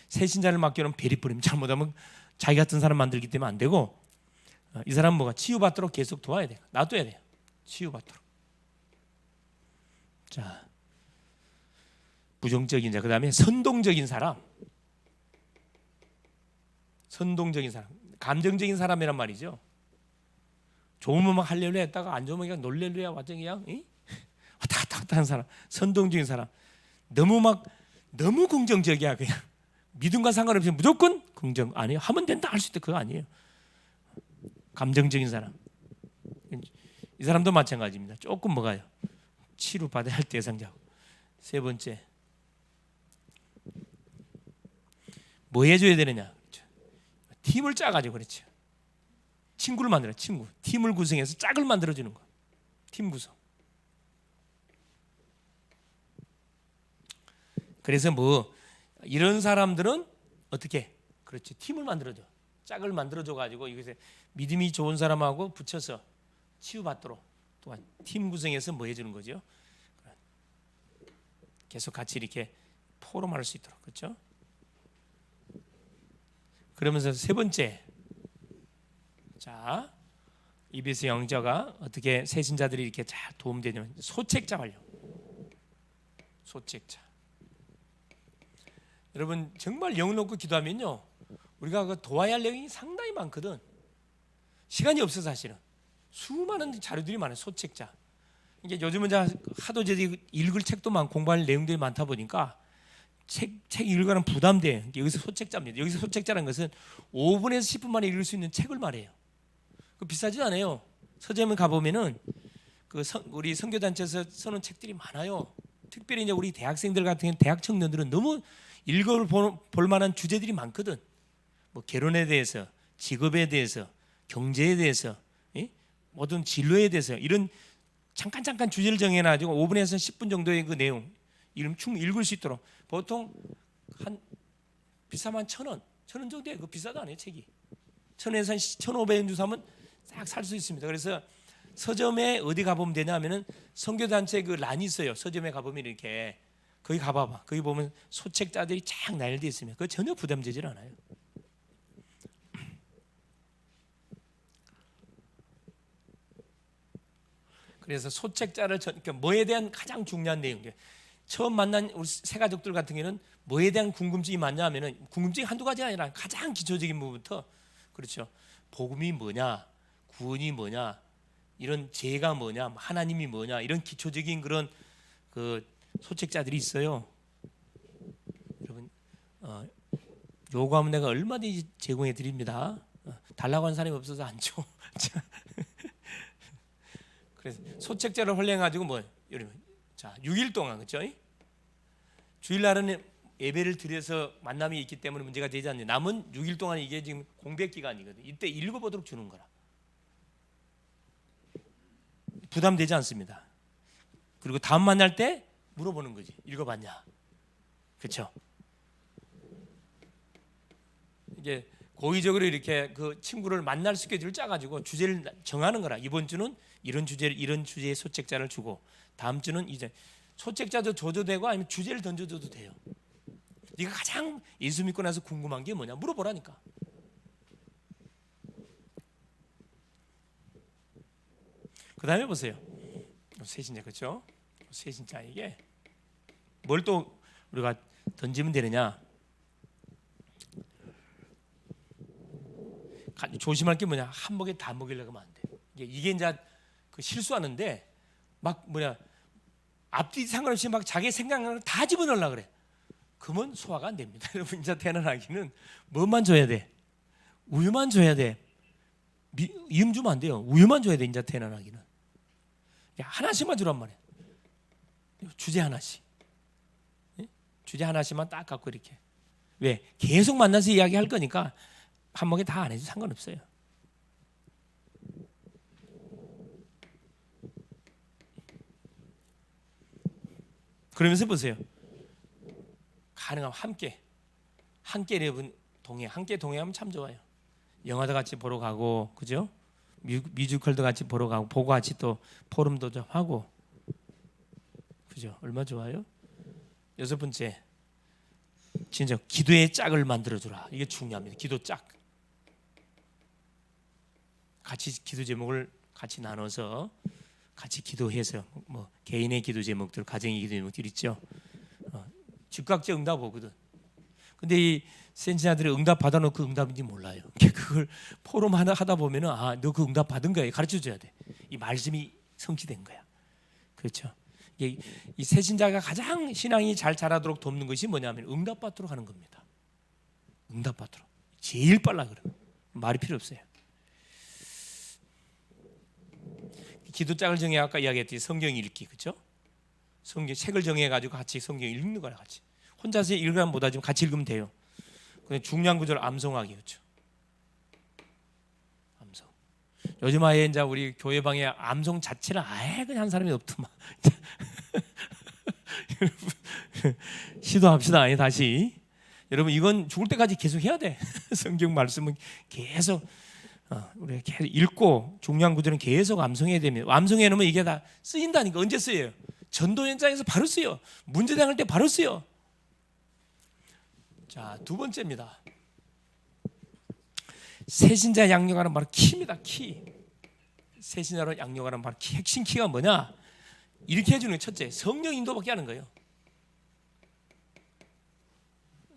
새신자를 맡기는 베리뿌림 잘못하면 자기 같은 사람 만들기 때문에 안 되고 이 사람 뭐가 치유받도록 계속 도와야 돼요. 놔둬야 돼요. 치유받도록. 자, 부정적인 자, 그 다음에 선동적인 사람. 선동적인 사람, 감정적인 사람이란 말이죠. 좋으면 막 할렐루야 했다가 안 좋으면 그냥 놀렐루야 완전히 그냥 왔다 갔다 하는 사람. 선동적인 사람. 너무 긍정적이야. 그냥 믿음과 상관없이 무조건 긍정. 아니에요. 하면 된다 할 수 있다. 그거 아니에요. 감정적인 사람. 이 사람도 마찬가지입니다. 조금 뭐가요? 치료받아야 할 대상자고. 세 번째, 뭐 해줘야 되느냐? 그렇죠. 팀을 짜가지고 그렇죠. 친구를 만들어, 친구. 팀을 구성해서 짝을 만들어주는 거. 팀 구성. 그래서 뭐 이런 사람들은 어떻게? 그렇지. 팀을 만들어줘. 짝을 만들어줘 가지고 이것에 믿음이 좋은 사람하고 붙여서 치유받도록 또한 팀 구성해서 뭐 해주는 거죠? 계속 같이 이렇게 포럼할 수 있도록. 그렇죠? 그러면서 세 번째, 자, EBS 영저가 어떻게 새신자들이 이렇게 잘 도움되냐면 소책자 활용. 소책자. 여러분 정말 영 놓고 기도하면요, 우리가 그 도와야 할 내용이 상당히 많거든. 시간이 없어 사실은. 수많은 자료들이 많아요. 소책자. 이게 요즘은 하도 읽을 책도 많고 공부할 내용들이 많다 보니까 책 읽으면 부담돼. 여기서 소책자입니다. 여기서 소책자라는 것은 5분에서 10분 만에 읽을 수 있는 책을 말해요. 그 비싸지 않아요. 서점에 가보면은 우리 선교단체에서 써놓은 책들이 많아요. 특별히 이제 우리 대학생들 같은 대학 청년들은 너무 읽어볼 만한 주제들이 많거든. 뭐 결혼에 대해서, 직업에 대해서, 경제에 대해서, 모든 진로에 대해서 이런 잠깐 주제를 정해놔가지고 5분에서 10분 정도의 그 내용 충분히 읽을 수 있도록 보통 한 비싸면 1,000원 정도에 그 비싸도 않아요 책이. 1,000원에서 1,500원 주고 사면 싹 살 수 있습니다. 그래서 서점에 어디 가보면 되냐면은 선교단체 그 란이 있어요. 서점에 가보면 이렇게 거기 가봐봐. 거기 보면 소책자들이 쫙 나열되어 있으면 그거 전혀 부담되질 않아요. 그래서 소책자를 그러니까 뭐에 대한 가장 중요한 내용, 처음 만난 우리 새 가족들 같은 경우는 뭐에 대한 궁금증이 많냐면은 궁금증이 한두 가지가 아니라 가장 기초적인 부분부터 그렇죠. 복음이 뭐냐, 구원이 뭐냐, 이런 죄가 뭐냐, 하나님이 뭐냐 이런 기초적인 그런 그 소책자들이 있어요. 여러분 요구하면 내가 얼마든지 제공해 드립니다. 달라고 하는 사람이 없어서 안 줘. 그래서 소책자를 활용해가지고 뭐 여러분 자 6일 동안 그렇죠? 주일날은 예배를 드려서 만남이 있기 때문에 문제가 되지 않는데 남은 6일 동안 이게 지금 공백 기간이거든. 이때 읽어보도록 주는 거라. 부담되지 않습니다. 그리고 다음 만날 때 물어보는 거지. 읽어봤냐? 그렇죠? 이게 고의적으로 이렇게 그 친구를 만날 스케줄을 짜가지고 주제를 정하는 거라. 이번 주는 이런 주제의 소책자를 주고 다음 주는 이제 소책자도 줘도 되고 아니면 주제를 던져줘도 돼요. 네가 가장 예수 믿고 나서 궁금한 게 뭐냐 물어보라니까. 그 다음에 보세요. 새신자 그렇죠? 새신자에게 뭘 또 우리가 던지면 되느냐? 조심할 게 뭐냐? 한 먹에 다 먹이려고 하면 안 돼. 이게 이제 그 실수하는데 막 앞뒤 상관없이 막 자기 생각나는 걸 다 집어넣으려고 그래. 그러면 소화가 안 됩니다. 여러분 인자 태어나기는 뭐만 줘야 돼? 우유만 줘야 돼. 이음 주면 안 돼요. 우유만 줘야 돼. 인자 태어나기는 하나씩만 주란 말이야. 주제 하나씩. 주제 하나씩만 딱 갖고 이렇게. 왜? 계속 만나서 이야기할 거니까 한 먹에 다 안 해도 상관없어요. 그러면서 보세요. 가능하면 함께 여러분 함께 동행하면 참 좋아요. 영화도 같이 보러 가고 그죠? 뮤지컬도 같이 보러 가고 보고 같이 또 포럼도 좀 하고, 그죠? 얼마 좋아요? 여섯 번째, 진짜 기도의 짝을 만들어주라. 이게 중요합니다. 기도 짝. 같이 기도 제목을 같이 나눠서 같이 기도해서 뭐 개인의 기도 제목들, 가정의 기도 제목들 있죠. 즉각적 응답 오거든. 근데 이 센지자들이 응답 받아놓고 그 응답인지 몰라요. 그걸 포럼 하다 보면은 너 그 응답 받은 거야. 가르쳐 줘야 돼. 이 말씀이 성취된 거야. 그렇죠. 이 새신자가 가장 신앙이 잘 자라도록 돕는 것이 뭐냐면 응답 받도록 하는 겁니다. 응답 받도록. 제일 빨라 그러면 말이 필요 없어요. 기도짝을 정해 아까 이야기했듯이 성경 읽기, 그렇죠? 성경 책을 정해 가지고 같이 성경 읽는 거랑 같이. 혼자서 읽으면 보다 좀 같이 읽으면 돼요. 근데 중요한 구절 암송하기, 그렇죠? 암송. 요즘 아예 이제 우리 교회 방에 암송 자체를 아예 그냥 한 사람이 없더만. 여러분 시도합시다. 아예 다시. 여러분 이건 죽을 때까지 계속 해야 돼. 성경 말씀은 계속 우리가 계속 읽고 중요한 구절은 계속 암송해야 됩니다. 암송해 놓으면 이게 다 쓰인다니까. 언제 쓰여요? 전도 현장에서 바로 쓰여. 문제 당할 때 바로 쓰여. 자, 두 번째입니다. 새신자 양육하는 바로 키입니다. 키. 새신자로 양육하는 바로 키. 핵심 키가 뭐냐? 이렇게 해주는 게 첫째, 성령 인도밖에 하는 거예요.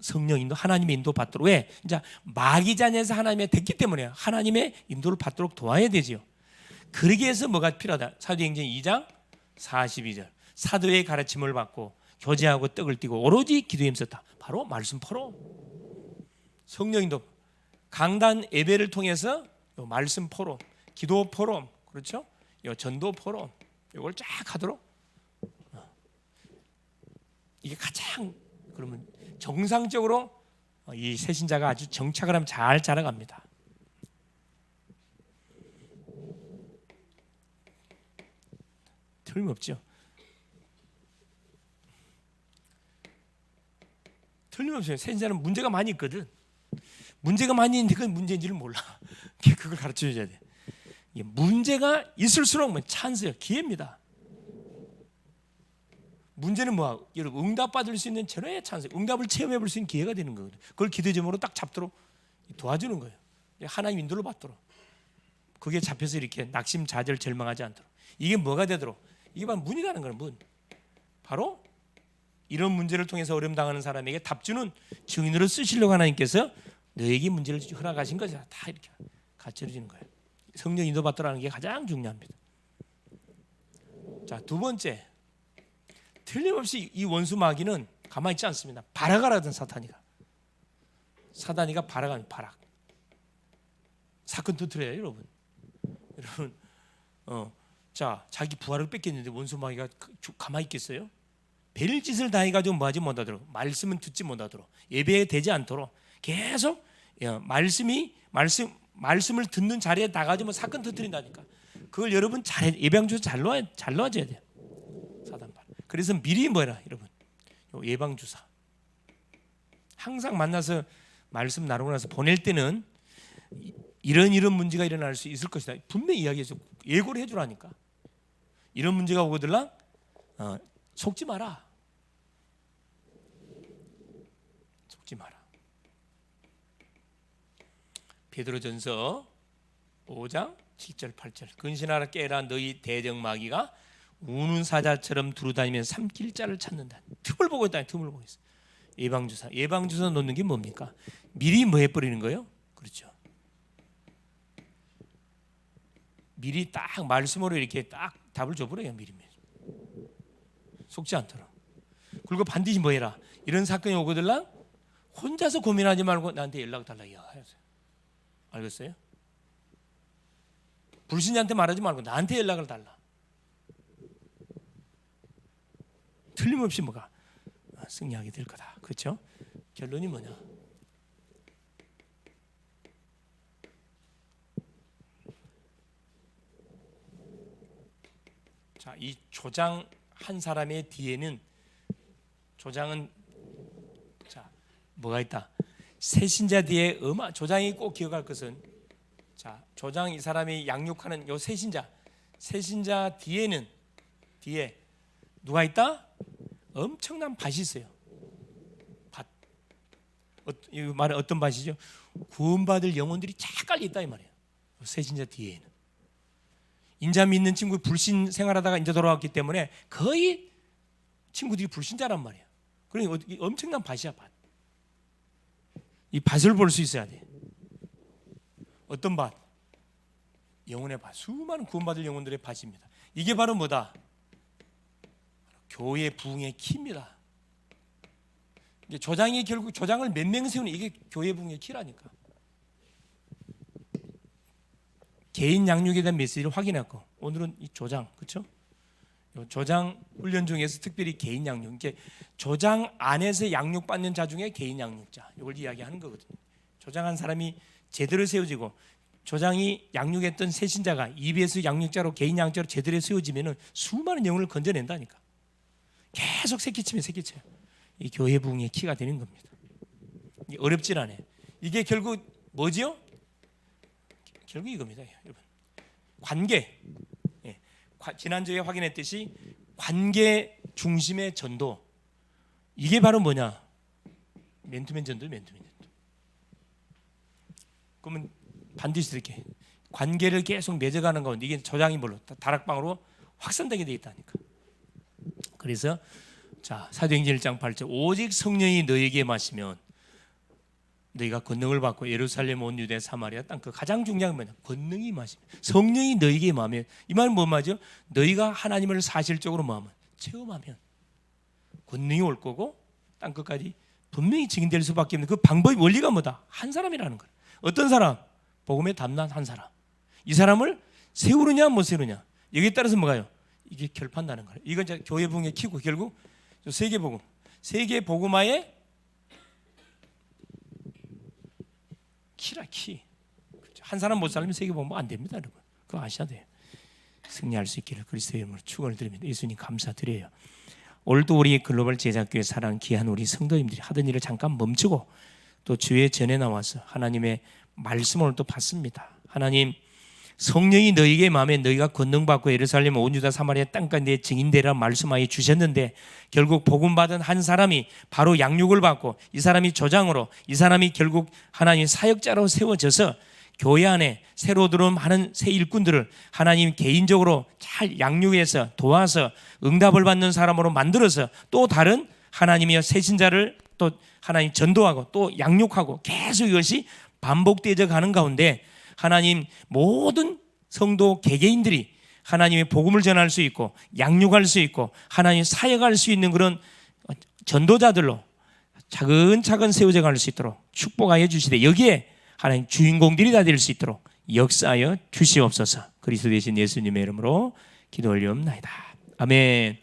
성령 인도, 하나님의 인도 받도록. 왜? 이제 마귀 자녀에서 하나님의 됐기 때문에 하나님의 인도를 받도록 도와야 되지요. 그러기 위해서 뭐가 필요하다? 사도행전 2장 42절. 사도의 가르침을 받고 교제하고 떡을 띠고 오로지 기도에 힘썼다. 바로 말씀 포럼. 성령 인도. 강단 예배를 통해서 말씀 포럼, 기도 포럼, 그렇죠? 전도 포럼. 이걸 쫙 하도록. 이게 가장 그러면 정상적으로 이 새신자가 아주 정착을 하면 잘 자라갑니다. 틀림없죠. 틀림없어요. 새신자는 문제가 많이 있거든. 문제가 많이 있는데 그건 문제인지를 몰라. 그걸 가르쳐줘야 돼. 문제가 있을수록 찬스예요. 기회입니다. 문제는 뭐야? 여러분 응답받을 수 있는 절호의 찬스, 응답을 체험해 볼 수 있는 기회가 되는 거거든요. 그걸 기도 제목으로 딱 잡도록 도와주는 거예요. 하나님 인도를 받도록. 그게 잡혀서 이렇게 낙심자절 절망하지 않도록. 이게 뭐가 되도록? 이게 바로 문이라는 거예요. 문. 바로 이런 문제를 통해서 어려움 당하는 사람에게 답 주는 증인으로 쓰시려고 하나님께서 너에게 문제를 허락하신 거죠. 다 이렇게 가르쳐주는 거예요. 성령 인도 받도록하는 게 가장 중요합니다. 자, 두 번째. 틀림없이 이 원수 마귀는 가만히 있지 않습니다. 발악하라던 사단이가 발악하는 발악. 사건 터뜨려요, 여러분. 자, 자기 부활을 뺏겼는데 원수 마귀가 가만히 있겠어요? 별짓을 다 해가지고 뭐하지 못하도록, 말씀은 듣지 못하도록, 예배에 되지 않도록 계속 말씀을 듣는 자리에 나가지고 사건 터뜨린다니까. 그걸 여러분 예방주사 잘 놓아줘야 돼요. 사단 발. 그래서 미리 뭐라 여러분 예방주사 항상 만나서 말씀 나누고 나서 보낼 때는 이런 문제가 일어날 수 있을 것이다. 분명히 이야기해서 예고를 해주라니까. 이런 문제가 오거들랑 속지 마라. 속지 마라. 베드로전서 5장 7절 8절. 근신하라 깨라 너희 대적 마귀가 우는 사자처럼 두루다니면 삼킬 자를 찾는다. 틈을 보고 있다. 틈을 보고 있어. 예방주사 놓는 게 뭡니까? 미리 뭐 해버리는 거예요? 그렇죠. 미리 딱 말씀으로 이렇게 딱 답을 줘버려요. 미리 속지 않도록. 그리고 반드시 뭐 해라. 이런 사건이 오거들랑 혼자서 고민하지 말고 나한테 연락 달라 이야기하세요. 알겠어요? 불신자한테 말하지 말고 나한테 연락을 달라. 틀림없이 뭐가 승리하게 될 거다. 그렇죠? 결론이 뭐냐? 자, 이 조장 한 사람의 뒤에는 조장은 자 뭐가 있다. 새신자 뒤에 조장이 꼭 기억할 것은 자, 조장 이 사람이 양육하는 요 세신자 뒤에 누가 있다? 엄청난 밭이 있어요. 밭. 이 말은 어떤 밭이죠? 구원받을 영혼들이 쫙 깔려 있다 이 말이에요. 세신자 뒤에는. 인자 믿는 친구 불신 생활하다가 이제 돌아왔기 때문에 거의 친구들이 불신자란 말이에요. 그러니까 엄청난 밭이야, 밭. 이 밭을 볼 수 있어야 돼. 어떤 밭? 영혼의 밭. 수많은 구원받을 영혼들의 밭입니다. 이게 바로 뭐다? 교회 부흥의 키입니다. 조장이 결국 조장을 몇 명 세우는 이게 교회 부흥의 키라니까. 개인 양육에 대한 메시지를 확인했고 오늘은 이 조장, 그렇죠? 조장 훈련 중에서 특별히 개인 양육, 이게 조장 안에서 양육받는 자 중에 개인 양육자, 이걸 이야기하는 거거든요. 조장한 사람이 제대로 세워지고 조장이 양육했던 세신자가 EBS 양육자로 개인 양육자로 제대로 세워지면은 수많은 영혼을 건져낸다니까. 계속 새끼치면 새끼쳐요. 이 교회 부흥의 키가 되는 겁니다. 어렵진 않아요. 이게 결국 뭐지요? 결국 이겁니다, 여러분. 관계. 지난주에 확인했듯이 관계 중심의 전도. 이게 바로 뭐냐? 맨투맨 전도, 맨투맨 전도. 그러면 반드시 이렇게 관계를 계속 맺어가는 가운데 이게 조장이 뭘로 다락방으로 확산되게 돼 있다니까. 그래서 자, 사도행전 1장 8절 오직 성령이 너에게 마시면 너희가 권능을 받고 예루살렘 온 유대 사마리아 땅, 그 가장 중요한 건 뭐냐? 권능이 마시면, 성령이 너에게 마면, 이 말은 뭐 말이죠? 너희가 하나님을 사실적으로 마면 체험하면 권능이 올 거고 땅 끝까지 분명히 증인될 수밖에 없는 그 방법이 원리가 뭐다? 한 사람이라는 거예요. 어떤 사람? 복음에 담난 한 사람. 이 사람을 세우느냐 못 세우느냐, 여기에 따라서 뭐가요? 이게 결판나는 거예요. 이건 이제 교회 부흥의 키고 결국 세계복음, 세계복음화의 키라, 키. 한 사람 못 살면 세계복음 안 됩니다, 여러분. 그거 아셔야 돼요. 승리할 수 있기를 그리스도의 이름으로 축원을 드립니다. 예수님 감사드려요. 오늘도 우리 글로벌 제작교회 사랑 귀한 우리 성도님들이 하던 일을 잠깐 멈추고 또 주의 전에 나와서 하나님의 말씀을 또 받습니다. 하나님, 성령이 너희에게 마음에 너희가 권능받고 예루살렘 온 유다 사마리아 땅까지 내 증인되라 말씀하여 주셨는데 결국 복음받은 한 사람이 바로 양육을 받고 이 사람이 조장으로, 이 사람이 결국 하나님 사역자로 세워져서 교회 안에 새로 들어온 많은 새 일꾼들을 하나님 개인적으로 잘 양육해서 도와서 응답을 받는 사람으로 만들어서 또 다른 하나님의 새신자를 또 하나님 전도하고 또 양육하고 계속 이것이 반복되어져 가는 가운데 하나님 모든 성도 개개인들이 하나님의 복음을 전할 수 있고 양육할 수 있고 하나님 사역할 수 있는 그런 전도자들로 차근차근 세워져 갈 수 있도록 축복하여 주시되 여기에 하나님 주인공들이 다 될 수 있도록 역사하여 주시옵소서. 그리스도 되신 예수님의 이름으로 기도 올리옵나이다. 아멘.